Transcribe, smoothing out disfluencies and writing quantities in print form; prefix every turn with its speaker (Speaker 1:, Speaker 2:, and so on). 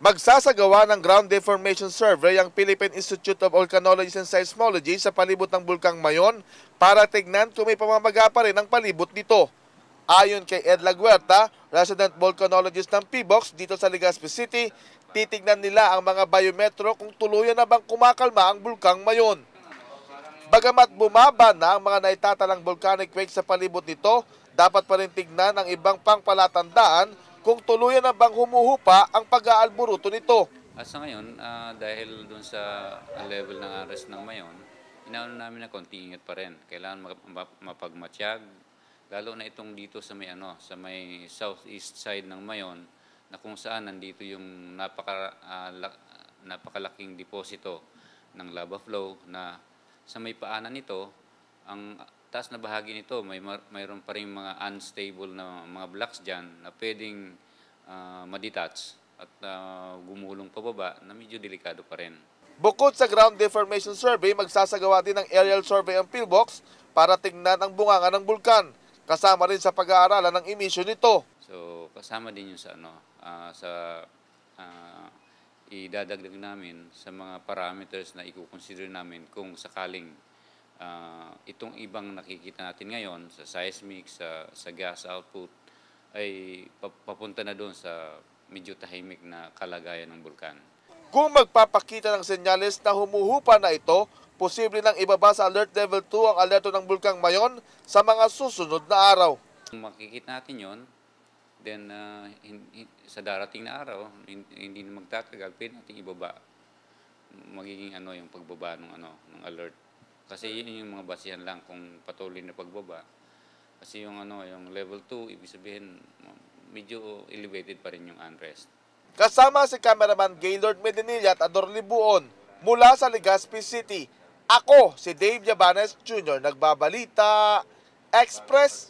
Speaker 1: Magsasagawa ng ground deformation survey ang Philippine Institute of Volcanology and Seismology sa palibot ng Bulkang Mayon para tignan kung may pamamaga pa rin ang palibot nito. Ayon kay Ed Laguerta, resident volcanologist ng PBOX dito sa Legazpi City, titignan nila ang mga biometro kung tuluyan na bang kumakalma ang Bulkang Mayon. Bagamat bumaba na ang mga naitatalang volcanic quake sa palibot nito, dapat pa rin tignan ang ibang pangpalatandaan kung tuluyan na bang humuhupa ang pag-aalburuto nito.
Speaker 2: Sa ngayon, dahil dun sa level ng aras ng Mayon, inaano namin na konting ingat pa rin. Kailangan mapagmatsyag, lalo na itong dito sa may southeast side ng Mayon, na kung saan nandito yung napakalaking deposito ng lava flow na sa may paanan nito, ang taas na bahagi nito, mayroon pa rin mga unstable na mga blocks dyan na pwedeng madetach at gumulong pababa na medyo delikado pa rin.
Speaker 1: Bukod sa ground deformation survey, magsasagawa din ng aerial survey ang PBOX para tingnan ang bunganga ng bulkan. Kasama rin sa pag-aaralan ng emission nito.
Speaker 2: So kasama din yun sa idadagdag namin sa mga parameters na i-consider namin kung sakaling itong ibang nakikita natin ngayon sa seismic, sa gas output ay papunta na doon sa medyo tahimik na kalagayan ng bulkan.
Speaker 1: Kung magpapakita ng senyales na humuhupa na ito, posible nang ibaba sa alert level 2 ang alerto ng Bulkang Mayon sa mga susunod na araw.
Speaker 2: Kung makikita natin yon, then sa darating na araw, hindi na magtatagal, pwede natin ibaba. Magiging yung pagbaba ng alert. Kasi yun yung mga basihan lang kung patuloy na pagbaba. Kasi yung level 2, ibig sabihin medyo elevated pa rin yung unrest.
Speaker 1: Kasama si cameraman Gaylord Medinilla at Ador Libuon mula sa Legazpi City. Ako si Dave Yabanes Jr. Nagbabalita Express